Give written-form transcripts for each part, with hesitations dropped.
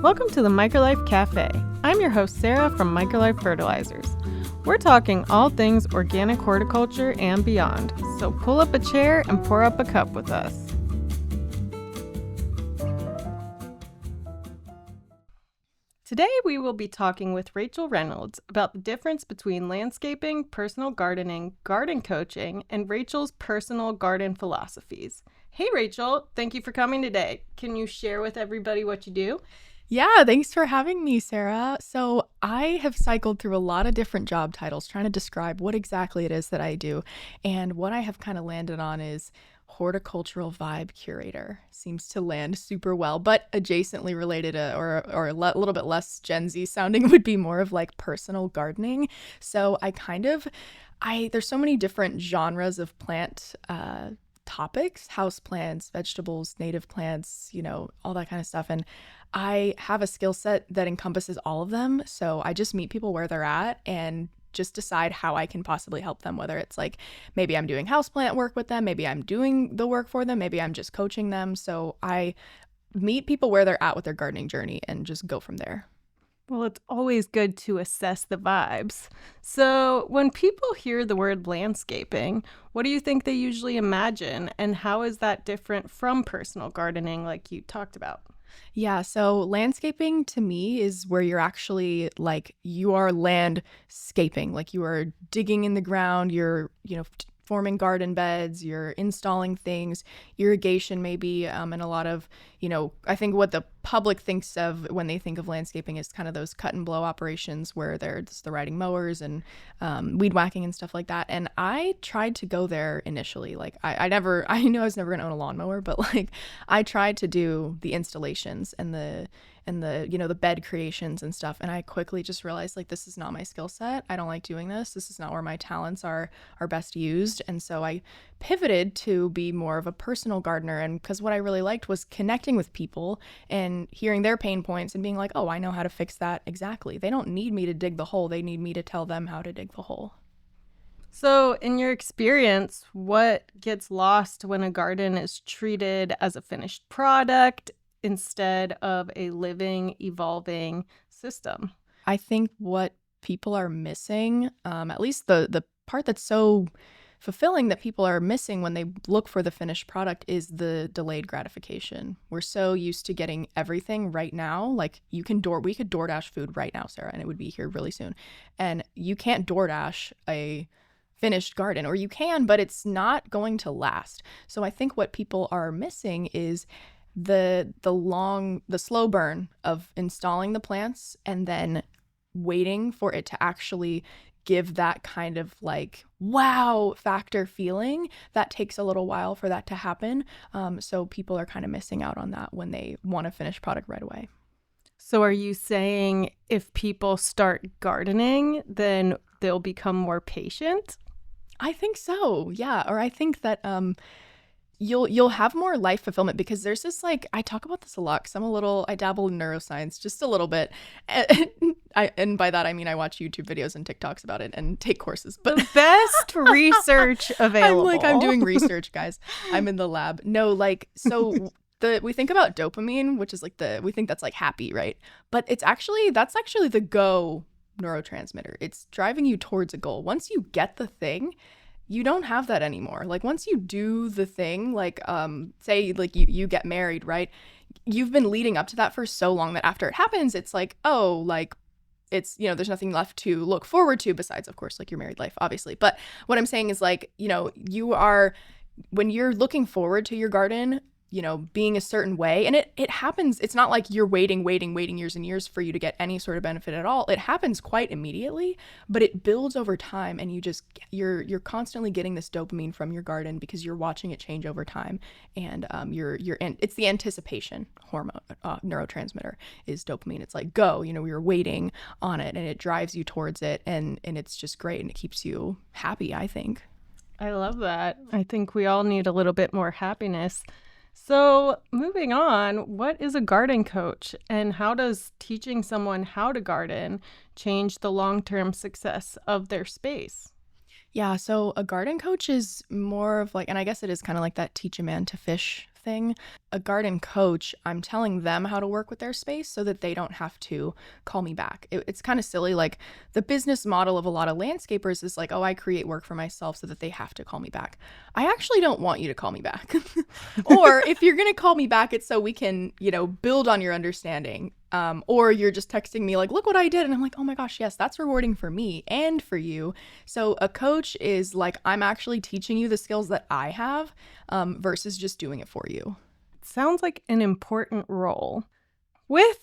Welcome to the MicroLife Café. I'm your host, Sarah from MicroLife Fertilizers. We're talking all things organic horticulture and beyond, so pull up a chair and pour up a cup with us. Today we will be talking with Rachel Reynolds about the difference between landscaping, personal gardening, garden coaching, and Rachel's personal garden philosophies. Hey Rachel, thank you for coming today. Can you share with everybody what you do? Yeah, thanks for having me, Sarah. So I have cycled through a lot of different job titles trying to describe what exactly it is that I do. And what I have kind of landed on is horticultural vibe curator. Seems to land super well, but adjacently related or a little bit less Gen Z sounding would be more of like personal gardening. So there's so many different genres of plant topics, house plants, vegetables, native plants, all that kind of stuff. And I have a skill set that encompasses all of them. So I just meet people where they're at and just decide how I can possibly help them, whether it's like maybe I'm doing houseplant work with them, maybe I'm doing the work for them, maybe I'm just coaching them. So I meet people where they're at with their gardening journey and just go from there. Well, it's always good to assess the vibes. So when people hear the word landscaping, what do you think they usually imagine? And how is that different from personal gardening like you talked about? Yeah, so landscaping to me is where you're actually you are landscaping, like you are digging in the ground, you're, forming garden beds, you're installing things, irrigation maybe, and a lot of, I think what the public thinks of when they think of landscaping is kind of those cut and blow operations where there's the riding mowers and weed whacking and stuff like that. And I tried to go there initially. I knew I was never gonna own a lawnmower, but I tried to do the installations and the bed creations and stuff. And I quickly just realized this is not my skill set. I don't like doing this. This is not where my talents are best used. And so I pivoted to be more of a personal gardener. And because what I really liked was connecting with people and hearing their pain points and being like, oh, I know how to fix that exactly. They don't need me to dig the hole. They need me to tell them how to dig the hole. So in your experience, what gets lost when a garden is treated as a finished product instead of a living, evolving system? I think what people are missing, at least the part that's so fulfilling that people are missing when they look for the finished product, is the delayed gratification. We're so used to getting everything right now. We could DoorDash food right now, Sarah, and it would be here really soon. And you can't DoorDash a finished garden, or you can, but it's not going to last. So I think what people are missing is the slow burn of installing the plants and then waiting for it to actually give that kind of wow factor feeling. That takes a little while for that to happen. So people are kind of missing out on that when they want a finished product right away. So are you saying if people start gardening, then they'll become more patient? I think so. Yeah. Or I think that you'll have more life fulfillment, because there's this I talk about this a lot because I dabble in neuroscience just a little bit, and by that I mean I watch YouTube videos and TikToks about it and take courses. But the best research available. I'm doing research, guys. I'm in the lab. No, so we think about dopamine, which is we think that's happy, right? But that's actually the go neurotransmitter. It's driving you towards a goal. Once you get the thing, you don't have that anymore. Once you do the thing, say you get married, right? You've been leading up to that for so long that after it happens, it's it's, there's nothing left to look forward to besides, of course, your married life, obviously. But what I'm saying is when you're looking forward to your garden, being a certain way, and it happens, it's not like you're waiting years and years for you to get any sort of benefit at all. It happens quite immediately, but it builds over time, and you're constantly getting this dopamine from your garden because you're watching it change over time, and it's the anticipation hormone, neurotransmitter is dopamine. It's go, we were waiting on it, and it drives you towards it, and it's just great, and it keeps you happy, I think. I love that. I think we all need a little bit more happiness. So moving on, what is a garden coach, and how does teaching someone how to garden change the long-term success of their space? Yeah, so a garden coach is more of and I guess it is kind of that teach a man to fish thing. A garden coach, I'm telling them how to work with their space so that they don't have to call me back. It's kind of silly. Like the business model of a lot of landscapers is like, oh, I create work for myself so that they have to call me back. I actually don't want you to call me back. Or if you're going to call me back, it's so we can, build on your understanding. Or you're just texting me like, look what I did. And I'm like, oh my gosh, yes, that's rewarding for me and for you. So a coach is like, I'm actually teaching you the skills that I have versus just doing it for you. Sounds like an important role. With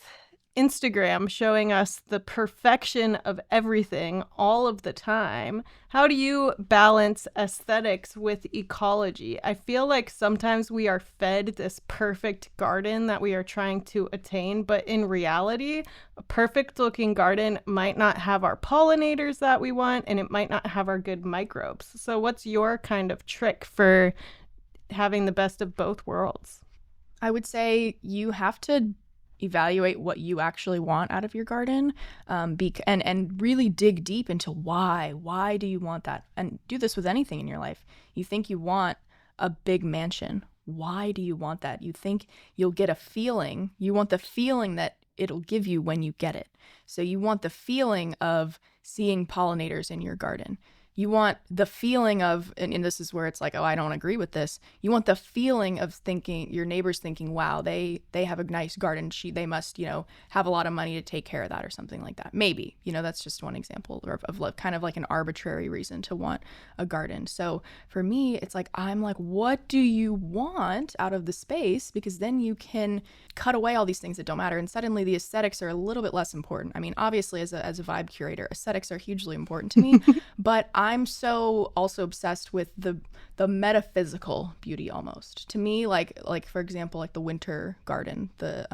Instagram showing us the perfection of everything all of the time, how do you balance aesthetics with ecology? I feel like sometimes we are fed this perfect garden that we are trying to attain, but in reality, a perfect looking garden might not have our pollinators that we want, and it might not have our good microbes. So what's your kind of trick for having the best of both worlds? I would say you have to evaluate what you actually want out of your garden, and really dig deep into why do you want that, and do this with anything in your life. You think you want a big mansion. Why do you want that? You think you'll get a feeling. You want the feeling that it'll give you when you get it. So you want the feeling of seeing pollinators in your garden. You want the feeling of, and this is where it's like, oh, I don't agree with this. You want the feeling of thinking, your neighbors thinking, wow, they have a nice garden. They must, have a lot of money to take care of that or something like that. Maybe, that's just one example of kind of like an arbitrary reason to want a garden. So for me, it's like, I'm like, what do you want out of the space? Because then you can cut away all these things that don't matter. And suddenly the aesthetics are a little bit less important. I mean, obviously as a vibe curator, aesthetics are hugely important to me, but I'm so also obsessed with the metaphysical beauty almost. To me, like for example, like the winter garden, the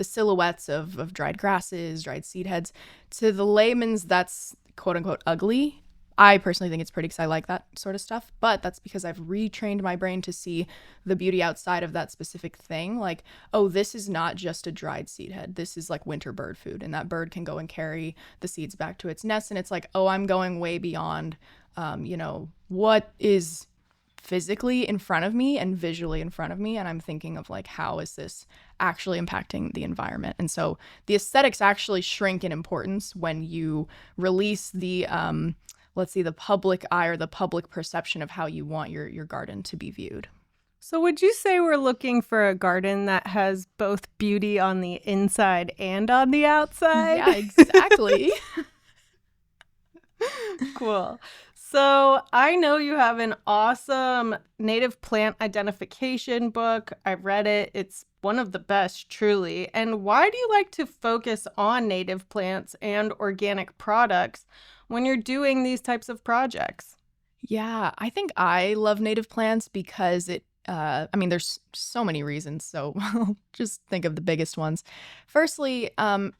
silhouettes of dried grasses, dried seed heads. To the layman's, that's quote unquote ugly. I personally think it's pretty because I like that sort of stuff, but that's because I've retrained my brain to see the beauty outside of that specific thing. Like, oh, this is not just a dried seed head. This is like winter bird food, and that bird can go and carry the seeds back to its nest. And it's like, oh, I'm going way beyond, what is physically in front of me and visually in front of me. And I'm thinking of like, how is this actually impacting the environment? And so the aesthetics actually shrink in importance when you release the, the public eye or the public perception of how you want your garden to be viewed. So would you say we're looking for a garden that has both beauty on the inside and on the outside? Yeah, exactly. Cool. So I know you have an awesome native plant identification book. I've read it. It's one of the best, truly. And why do you like to focus on native plants and organic products when you're doing these types of projects? Yeah, I think I love native plants because there's so many reasons. So I'll just think of the biggest ones. Firstly,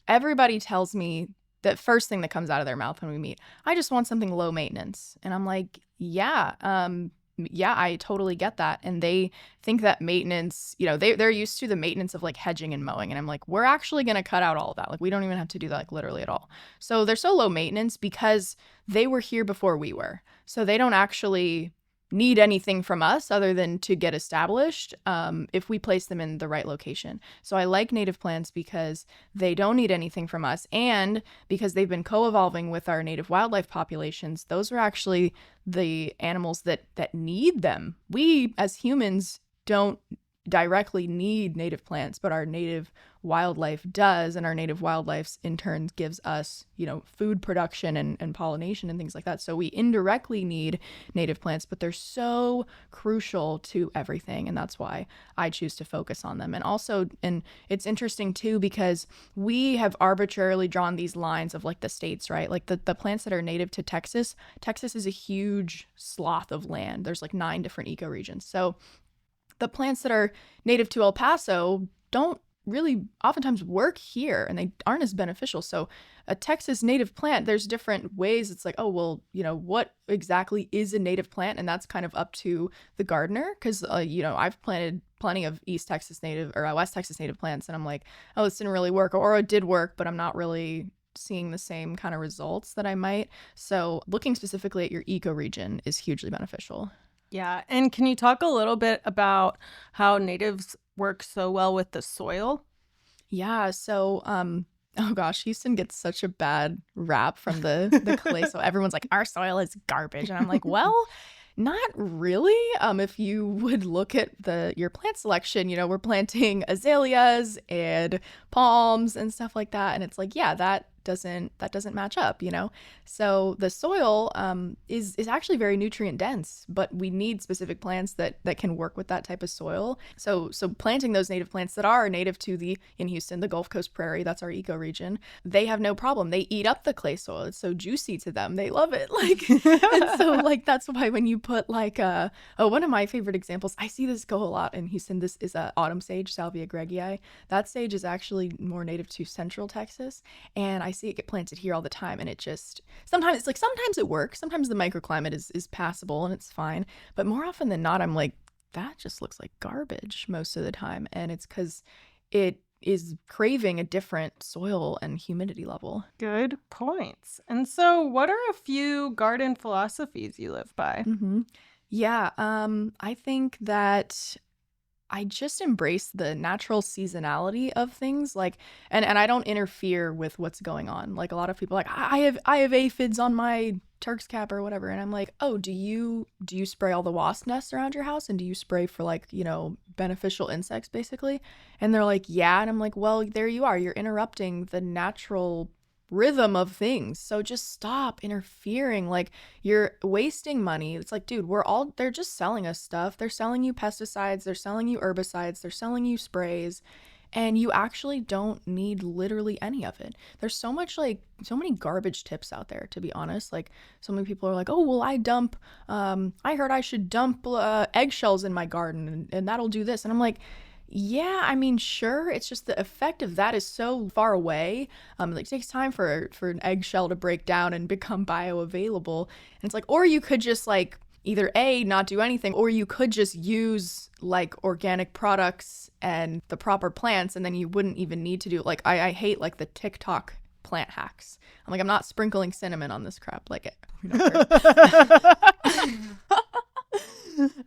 everybody tells me that first thing that comes out of their mouth when we meet, I just want something low maintenance. And I'm like, yeah, I totally get that. And they think that maintenance, they're used to the maintenance of like hedging and mowing. And I'm like, we're actually going to cut out all of that. Like, we don't even have to do that like literally at all. So they're so low maintenance because they were here before we were. So they don't actually need anything from us other than to get established if we place them in the right location. So I like native plants because they don't need anything from us, and because they've been co-evolving with our native wildlife populations. Those are actually the animals that need them. We as humans don't directly need native plants, but our native wildlife does, and our native wildlife in turn gives us, food production and pollination and things like that. So we indirectly need native plants, but they're so crucial to everything, and that's why I choose to focus on them. And it's interesting too, because we have arbitrarily drawn these lines of like the states, right? Like the plants that are native to Texas is a huge swath of land. There's like 9 different ecoregions. So the plants that are native to El Paso don't really oftentimes work here, and they aren't as beneficial. So a Texas native plant, there's different ways. It's like, oh, well, what exactly is a native plant? And that's kind of up to the gardener, because, I've planted plenty of West Texas native plants, and I'm like, oh, this didn't really work, or it did work, but I'm not really seeing the same kind of results that I might. So looking specifically at your ecoregion is hugely beneficial. Yeah. And can you talk a little bit about how natives work so well with the soil? Yeah, so oh gosh, Houston gets such a bad rap from the clay. So everyone's like, our soil is garbage. And I'm like, well, not really. If you would look at your plant selection, we're planting azaleas and palms and stuff like that. And it's like, yeah, that doesn't match up. So the soil is actually very nutrient dense, but we need specific plants that can work with that type of soil. So planting those native plants that are native to in Houston, the Gulf Coast Prairie, that's our ecoregion, they have no problem. They eat up the clay soil. It's so juicy to them. They love it. And so that's why when you put one of my favorite examples, I see this go a lot in Houston. This is a autumn sage, Salvia gregii. That sage is actually more native to Central Texas, and I see it get planted here all the time. And it just sometimes it works. Sometimes the microclimate is passable and it's fine, but more often than not, I'm like, that just looks like garbage most of the time, and it's because it is craving a different soil and humidity level. Good points. And so, what are a few garden philosophies you live by? Yeah, I think that I just embrace the natural seasonality of things, and I don't interfere with what's going on. Like a lot of people are like, I have aphids on my Turk's cap or whatever, and I'm like, oh, do you spray all the wasp nests around your house, and do you spray for beneficial insects basically? And they're like, yeah, and I'm like, well, there you are, you're interrupting the natural rhythm of things. So just stop interfering. Like, you're wasting money. It's like, dude, they're just selling us stuff. They're selling you pesticides, they're selling you herbicides, they're selling you sprays, and you actually don't need literally any of it. There's so many garbage tips out there, to be honest. Like, so many people are like, oh, well, I heard I should dump eggshells in my garden and that'll do this. And I'm like, yeah, I mean, sure. It's just the effect of that is so far away. It takes time for an eggshell to break down and become bioavailable. And it's like, or you could just either A, not do anything, or you could just use organic products and the proper plants, and then you wouldn't even need to do I hate the TikTok plant hacks. I'm not sprinkling cinnamon on this crap.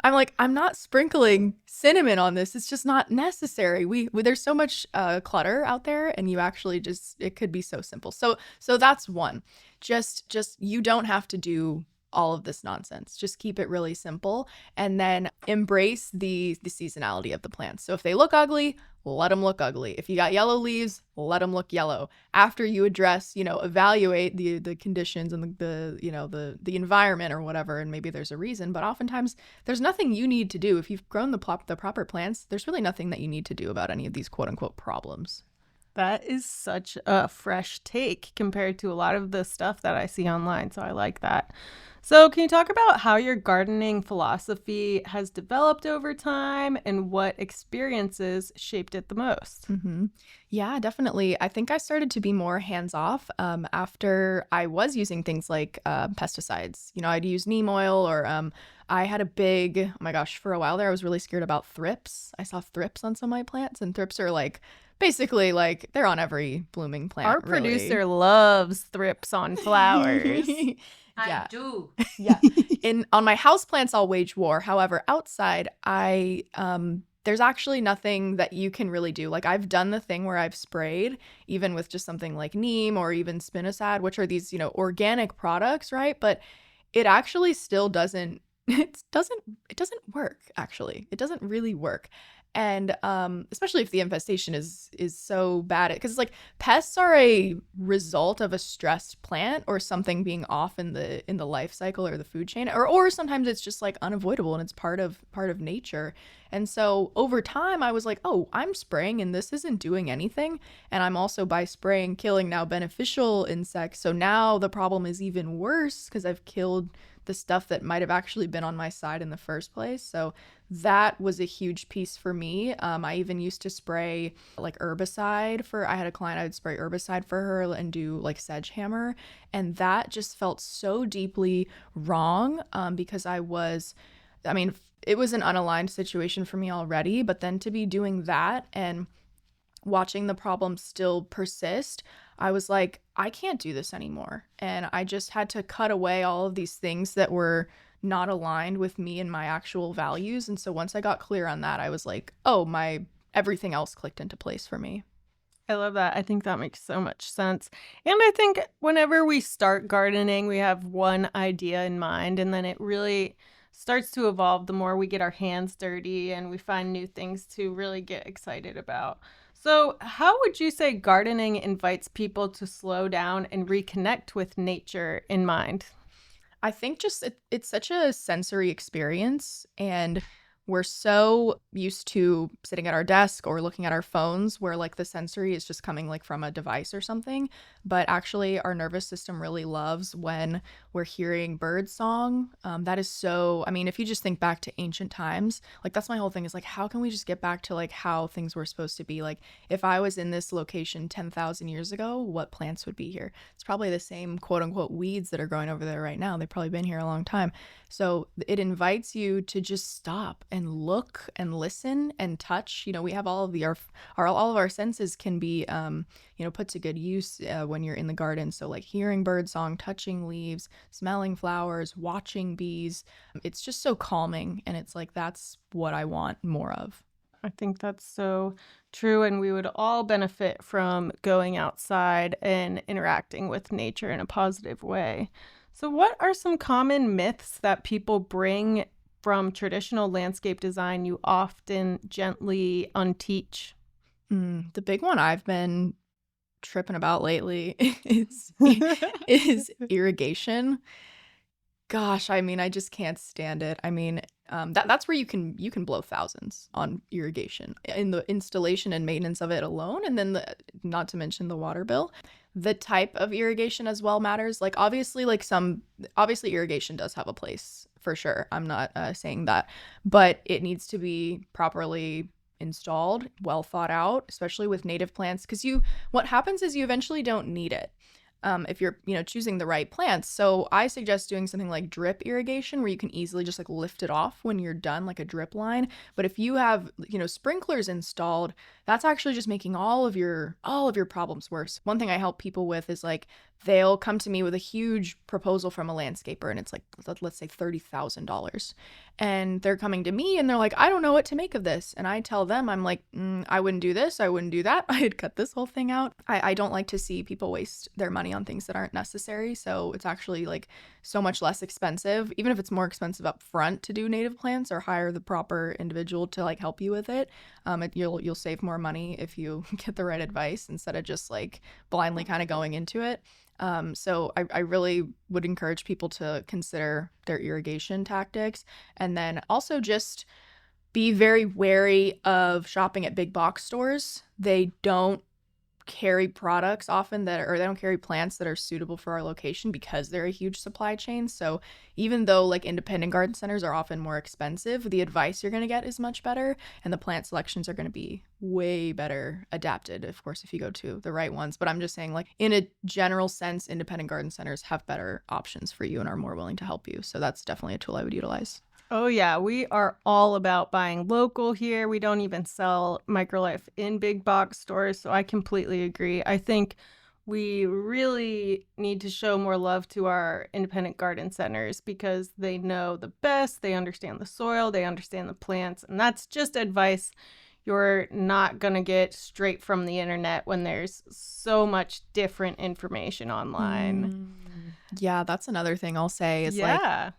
I'm not sprinkling cinnamon on this. It's just not necessary. There's so much clutter out there, and you actually it could be so simple. So that's one. Just you don't have to do all of this nonsense. Just keep it really simple, and then embrace the seasonality of the plants. So if they look ugly, let them look ugly. If you got yellow leaves, let them look yellow. After you evaluate the conditions and the environment or whatever, and maybe there's a reason, but oftentimes there's nothing you need to do. If you've grown the proper plants, there's really nothing that you need to do about any of these quote unquote problems. That is such a fresh take compared to a lot of the stuff that I see online. So I like that. So can you talk about how your gardening philosophy has developed over time and what experiences shaped it the most? Yeah, definitely. I think I started to be more hands-off after I was using things like pesticides. I'd use neem oil, or I had oh my gosh, for a while there, I was really scared about thrips. I saw thrips on some of my plants, and thrips are basically they're on every blooming plant. Our producer loves thrips on flowers. I do. Yeah. On my houseplants, I'll wage war. However, outside, there's actually nothing that you can really do. I've done the thing where I've sprayed, even with just something like neem or even spinosad, which are these, organic products, right? But it actually still doesn't work, actually. It doesn't really work. And especially if the infestation is so bad, because pests are a result of a stressed plant or something being off in the life cycle or the food chain, or sometimes it's just unavoidable and it's part of nature. And so over time I was like, oh, I'm spraying and this isn't doing anything, and I'm also by spraying killing now beneficial insects. So now the problem is even worse because I've killed the stuff that might have actually been on my side in the first place. So that was a huge piece for me. I even used to spray herbicide I had a client, I would spray herbicide for her and do sedgehammer. And that just felt so deeply wrong because it was an unaligned situation for me already, but then to be doing that and watching the problem still persist, I was like, I can't do this anymore. And I just had to cut away all of these things that were not aligned with me and my actual values. And so once I got clear on that, I was like, oh, my everything else clicked into place for me. I love that. I think that makes so much sense. And I think whenever we start gardening, we have one idea in mind, and then it really starts to evolve the more we get our hands dirty and we find new things to really get excited about. So, how would you say gardening invites people to slow down and reconnect with nature in mind? I think just it's such a sensory experience, and we're so used to sitting at our desk or looking at our phones where like the sensory is just coming like from a device or something. But actually, our nervous system really loves when we're hearing bird song. That is so, I mean, if you just think back to ancient times, like that's my whole thing is like, how can we just get back to like how things were supposed to be? Like, if I was in this location 10,000 years ago, what plants would be here? It's probably the same quote unquote weeds that are growing over there right now. They've probably been here a long time. So it invites you to just stop and look and listen and touch. You know, we have all of all of our senses can be, put to good use when you're in the garden. So like hearing bird song, touching leaves, smelling flowers, watching bees. It's just so calming. And it's like, that's what I want more of. I think that's so true. And we would all benefit from going outside and interacting with nature in a positive way. So, what are some common myths that people bring from traditional landscape design you often gently unteach? The big one I've been tripping about lately is irrigation. Gosh, I mean, I just can't stand it. I mean, that's where you can blow thousands on irrigation in the installation and maintenance of it alone, and then not to mention the water bill. The type of irrigation as well matters. Like obviously, obviously irrigation does have a place for sure. I'm not saying that, but it needs to be properly installed, well thought out, especially with native plants, because what happens is you eventually don't need it. If you're, choosing the right plants. So I suggest doing something like drip irrigation where you can easily just like lift it off when you're done, like a drip line. But if you have, sprinklers installed, that's actually just making all of your problems worse. One thing I help people with is like they'll come to me with a huge proposal from a landscaper and it's like, let's say $30,000. And they're coming to me and they're like, I don't know what to make of this. And I tell them, I'm like, I wouldn't do this. I wouldn't do that. I'd cut this whole thing out. I don't like to see people waste their money on things that aren't necessary. So it's actually like so much less expensive, even if it's more expensive up front to do native plants or hire the proper individual to like help you with it. You'll save more money if you get the right advice instead of just like blindly kind of going into it. So I really would encourage people to consider their irrigation tactics, and then also just be very wary of shopping at big box stores. They don't carry products often they don't carry plants that are suitable for our location because they're a huge supply chain. So even though like independent garden centers are often more expensive, the advice you're going to get is much better and the plant selections are going to be way better adapted, of course, if you go to the right ones. But I'm just saying, like, in a general sense, independent garden centers have better options for you and are more willing to help you. So that's definitely a tool I would utilize. Oh, yeah. We are all about buying local here. We don't even sell MicroLife in big box stores. So I completely agree. I think we really need to show more love to our independent garden centers because they know the best. They understand the soil. They understand the plants. And that's just advice you're not going to get straight from the internet when there's so much different information online. Yeah, that's another thing I'll say is Yeah.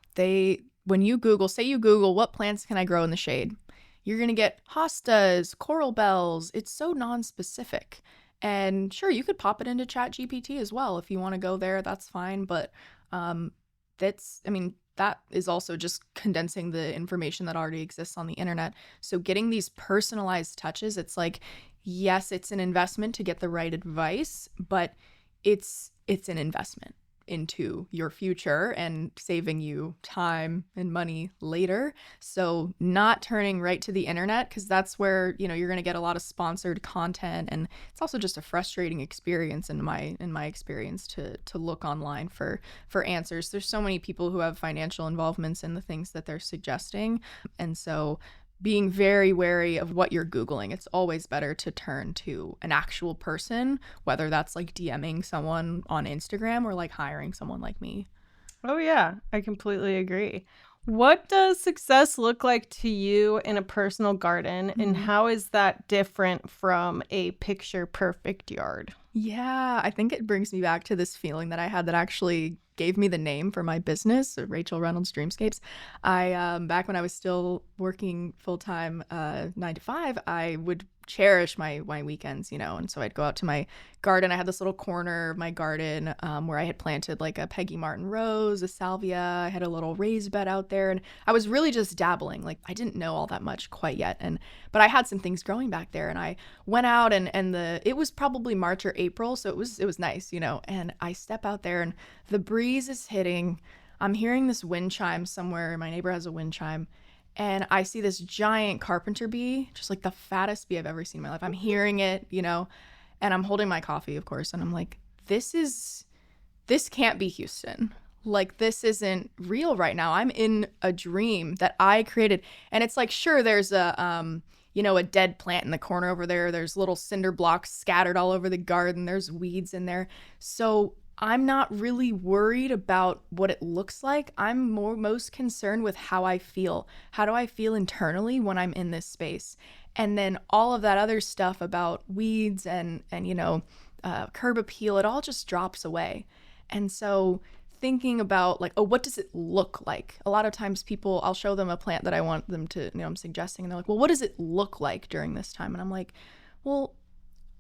when you say you Google what plants can I grow in the shade, you're going to get hostas, coral bells. It's so non-specific. And sure, you could pop it into ChatGPT as well. If you want to go there, that's fine. But that is also just condensing the information that already exists on the internet. So getting these personalized touches, it's like, yes, it's an investment to get the right advice, but it's an investment into your future and saving you time and money later. So not turning right to the internet, because that's where, you're going to get a lot of sponsored content. And it's also just a frustrating experience in my experience to look online for answers. There's so many people who have financial involvements in the things that they're suggesting. And so being very wary of what you're Googling. It's always better to turn to an actual person, whether that's like DMing someone on Instagram or like hiring someone like me. Oh, yeah, I completely agree. What does success look like to you in a personal garden, and how is that different from a picture perfect yard? Yeah, I think it brings me back to this feeling that I had that actually gave me the name for my business, Rachel Reynolds Dreamscapes. I back when I was still working full time, 9 to 5, I would cherish my weekends, and so I'd go out to my garden. I had this little corner of my garden where I had planted like a Peggy Martin rose, a salvia. I had a little raised bed out there, and I was really just dabbling. Like I didn't know all that much quite yet, but I had some things growing back there, and I went out and it was probably March or April, so it was nice, and I step out there and the breeze is hitting. I'm hearing this wind chime somewhere. My neighbor has a wind chime. And I see this giant carpenter bee, just like the fattest bee I've ever seen in my life. I'm hearing it, and I'm holding my coffee, of course. And I'm like, this can't be Houston. Like, this isn't real right now. I'm in a dream that I created. And it's like, sure, there's a dead plant in the corner over there. There's little cinder blocks scattered all over the garden. There's weeds in there. So I'm not really worried about what it looks like. I'm most concerned with how I feel. How do I feel internally when I'm in this space? And then all of that other stuff about weeds and curb appeal, it all just drops away. And so thinking about like, oh, what does it look like? A lot of times I'll show them a plant that I want them to, I'm suggesting, and they're like, well, what does it look like during this time? And I'm like, well,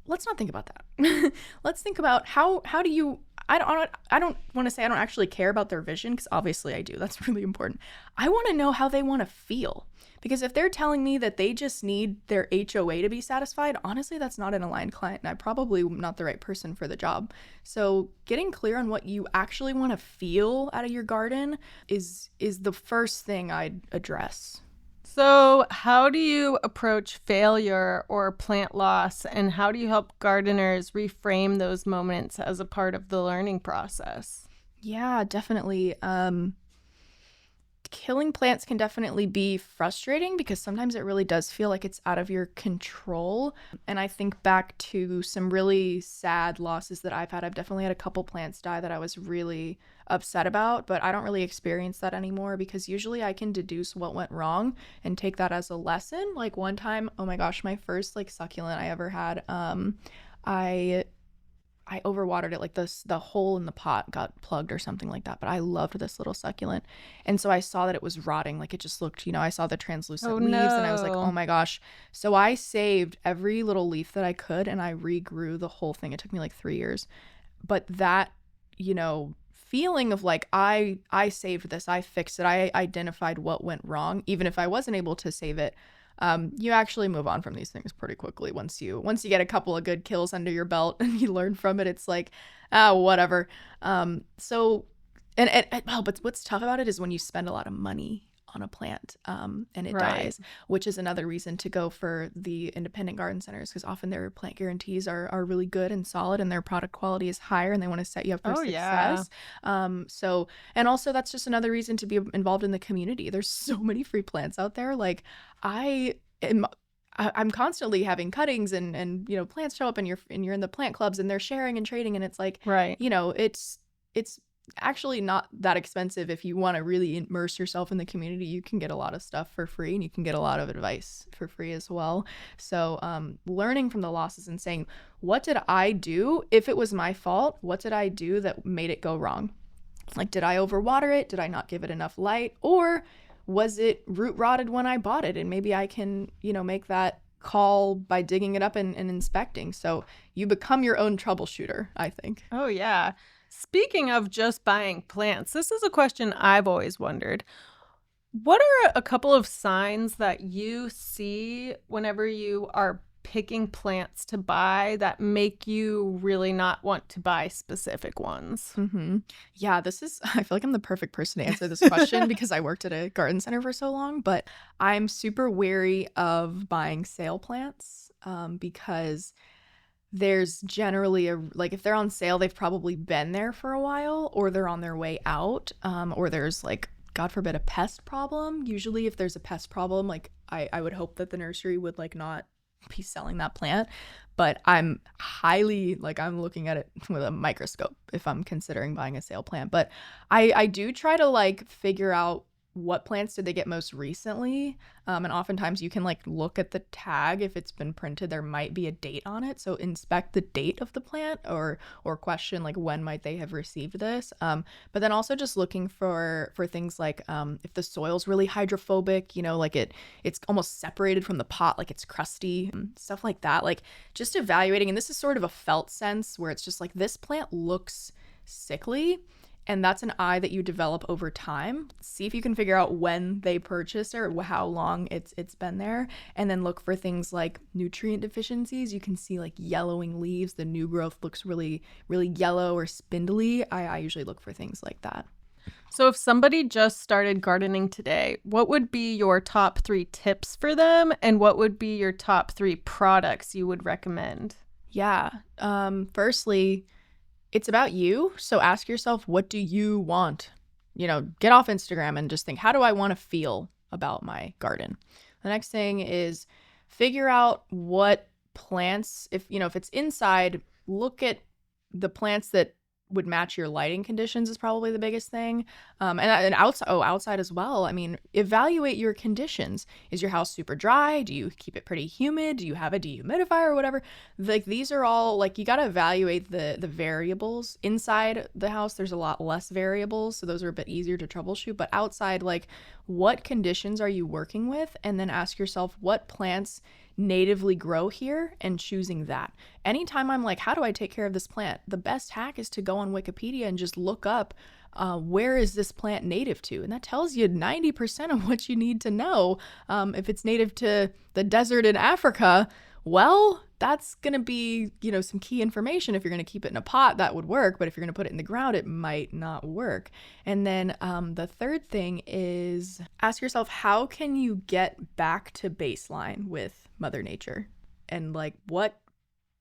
let's not think about that. Let's think about how do you, I don't want to say I don't actually care about their vision, because obviously I do. That's really important. I want to know how they want to feel, because if they're telling me that they just need their HOA to be satisfied, honestly, that's not an aligned client, and I probably am not the right person for the job. So getting clear on what you actually want to feel out of your garden is the first thing I'd address. So how do you approach failure or plant loss, and how do you help gardeners reframe those moments as a part of the learning process? Yeah, definitely. Killing plants can definitely be frustrating because sometimes it really does feel like it's out of your control. And I think back to some really sad losses that I've had. I've definitely had a couple plants die that I was really upset about, but I don't really experience that anymore because usually I can deduce what went wrong and take that as a lesson. Like one time, oh my gosh, my first like succulent I ever had, I overwatered it, like the hole in the pot got plugged or something like that. But I loved this little succulent. And so I saw that it was rotting. Like it just looked, I saw the translucent leaves and I was like, oh my gosh. So I saved every little leaf that I could and I regrew the whole thing. It took me like 3 years. But that, feeling of like, I saved this, I fixed it, I identified what went wrong, even if I wasn't able to save it. You actually move on from these things pretty quickly once you get a couple of good kills under your belt and you learn from it. It's like, whatever. But what's tough about it is when you spend a lot of money on a plant and it dies, which is another reason to go for the independent garden centers, because often their plant guarantees are really good and solid and their product quality is higher and they want to set you up for success. Yeah. And also that's just another reason to be involved in the community. There's so many free plants out there. Like I'm constantly having cuttings and plants show up and you're in the plant clubs and they're sharing and trading, and it's like, it's actually not that expensive. If you want to really immerse yourself in the community, you can get a lot of stuff for free and you can get a lot of advice for free as well. So learning from the losses and saying, what did I do? If it was my fault, what did I do that made it go wrong? Like, did I overwater it? Did I not give it enough light? Or was it root rotted when I bought it? And maybe I can, make that call by digging it up and inspecting. So you become your own troubleshooter, I think. Oh, yeah. Speaking of just buying plants, this is a question I've always wondered. What are a couple of signs that you see whenever you are picking plants to buy that make you really not want to buy specific ones? Mm-hmm. Yeah, I feel like I'm the perfect person to answer this question because I worked at a garden center for so long, but I'm super wary of buying sale plants because there's generally if they're on sale, they've probably been there for a while, or they're on their way out, or there's like, God forbid, a pest problem. Usually if there's a pest problem, like I would hope that the nursery would like not be selling that plant, but I'm looking at it with a microscope if I'm considering buying a sale plant. But I do try to like figure out what plants did they get most recently. And oftentimes you can like look at the tag. If it's been printed, there might be a date on it. So inspect the date of the plant or question like when might they have received this. But then also just looking for things like if the soil's really hydrophobic, you know, like it's almost separated from the pot, like it's crusty, stuff like that. Like just evaluating. And this is sort of a felt sense where it's just like this plant looks sickly. And that's an eye that you develop over time. See if you can figure out when they purchased it or how long it's been there. And then look for things like nutrient deficiencies. You can see like yellowing leaves. The new growth looks really, really yellow or spindly. I usually look for things like that. So if somebody just started gardening today, what would be your top 3 tips for them? And what would be your top 3 products you would recommend? Yeah. Firstly, it's about you. So ask yourself, what do you want? You know, get off Instagram and just think, how do I want to feel about my garden? The next thing is figure out what plants, if it's inside, look at the plants that would match your lighting conditions is probably the biggest thing. And outside as well. I mean, evaluate your conditions. Is your house super dry? Do you keep it pretty humid? Do you have a dehumidifier or whatever? Like these are all like, you got to evaluate the variables. Inside the house, there's a lot less variables. So those are a bit easier to troubleshoot. But outside, like what conditions are you working with? And then ask yourself what plants natively grow here and choosing that. Anytime I'm like, how do I take care of this plant? The best hack is to go on Wikipedia and just look up where is this plant native to? And that tells you 90% of what you need to know. If it's native to the desert in Africa, well, that's going to be, some key information. If you're going to keep it in a pot, that would work. But if you're going to put it in the ground, it might not work. And then the third thing is ask yourself, how can you get back to baseline with Mother Nature? And like, what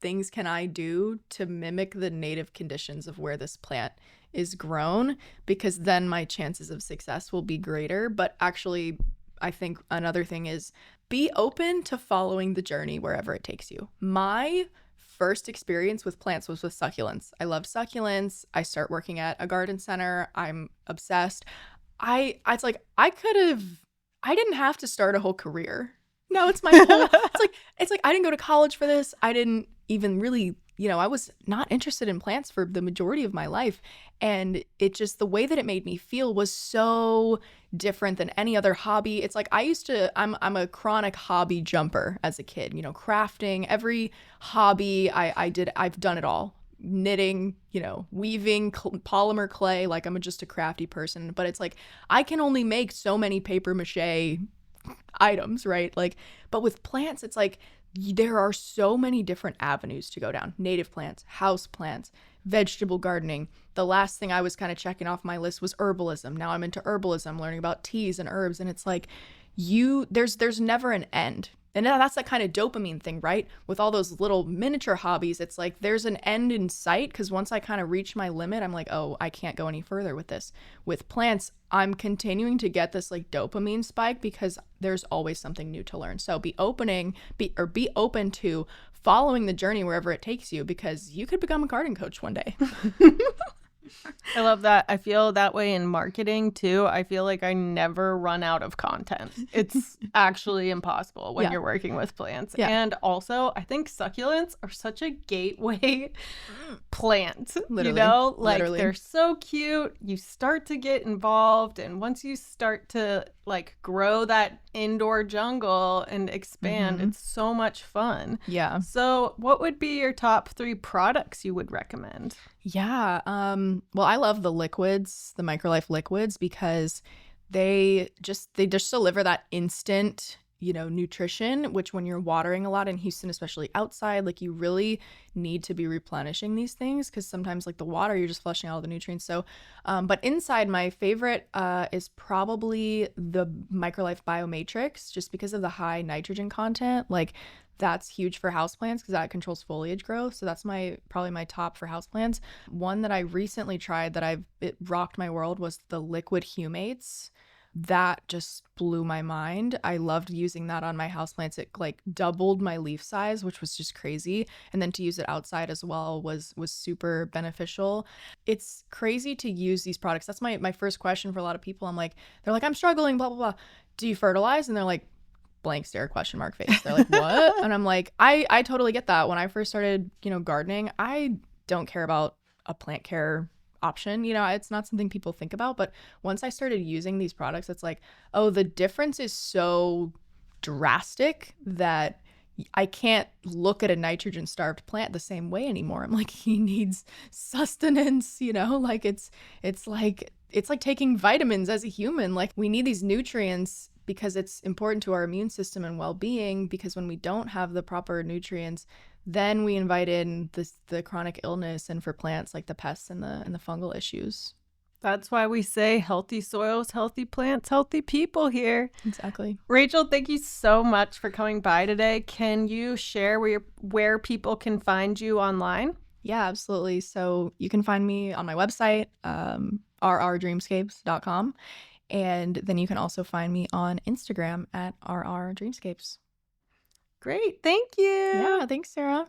things can I do to mimic the native conditions of where this plant is grown? Because then my chances of success will be greater. But actually, I think another thing is be open to following the journey wherever it takes you. My first experience with plants was with succulents. I love succulents. I start working at a garden center. I'm obsessed. I didn't have to start a whole career. No, it's my whole, it's like I didn't go to college for this. I didn't even really, I was not interested in plants for the majority of my life. And it just, the way that it made me feel was so different than any other hobby. It's like I'm a chronic hobby jumper as a kid, crafting, every hobby I've done it all. Knitting, weaving, polymer clay, like I'm just a crafty person. But it's like, I can only make so many paper mache items, right? Like, but with plants, it's like there are so many different avenues to go down. Native plants, house plants, vegetable gardening. The last thing I was kind of checking off my list was herbalism. Now I'm into herbalism, learning about teas and herbs. And it's like there's never an end. And that's that kind of dopamine thing, right? With all those little miniature hobbies, it's like there's an end in sight, because once I kind of reach my limit, I'm like, oh, I can't go any further with this. With plants, I'm continuing to get this like dopamine spike because there's always something new to learn. So be open to following the journey wherever it takes you, because you could become a garden coach one day. I love that. I feel that way in marketing too. I feel like I never run out of content. It's actually impossible when you're working with plants. Yeah. And also, I think succulents are such a gateway plant. Literally. Literally. They're so cute. You start to get involved, and once you start to like grow that indoor jungle and expand, it's so much fun. Yeah. So what would be your top 3 products you would recommend? Yeah. Well, I love the liquids, the MicroLife liquids, because they just deliver that instant, nutrition, which when you're watering a lot in Houston, especially outside, like you really need to be replenishing these things, because sometimes like the water, you're just flushing out all the nutrients. So, but inside, my favorite is probably the MicroLife Biomatrix, just because of the high nitrogen content. Like that's huge for houseplants because that controls foliage growth. So that's probably my top for houseplants. One that I recently tried that it rocked my world was the liquid humates. that just blew my mind. I loved using that on my houseplants. It like doubled my leaf size, which was just crazy. And then to use it outside as well was super beneficial. It's crazy to use these products. That's my first question for a lot of people. I'm like, they're like, I'm struggling, blah, blah, blah. Do you fertilize? And they're like, blank stare, question mark face. They're like, what? And I'm like, I totally get that. When I first started, gardening, I don't care about a plant care option. It's not something people think about. But once I started using these products, it's like, oh, the difference is so drastic that I can't look at a nitrogen starved plant the same way anymore. I'm like, he needs sustenance, like it's like taking vitamins as a human. Like, we need these nutrients because it's important to our immune system and well-being, because when we don't have the proper nutrients, then we invite in the chronic illness, and for plants, like the pests and the fungal issues. That's why we say healthy soils, healthy plants, healthy people here. Exactly. Rachel, thank you so much for coming by today. Can you share where people can find you online? Yeah, absolutely. So you can find me on my website, rrdreamscapes.com. And then you can also find me on Instagram at rrdreamscapes. Great. Thank you. Yeah, thanks, Sarah.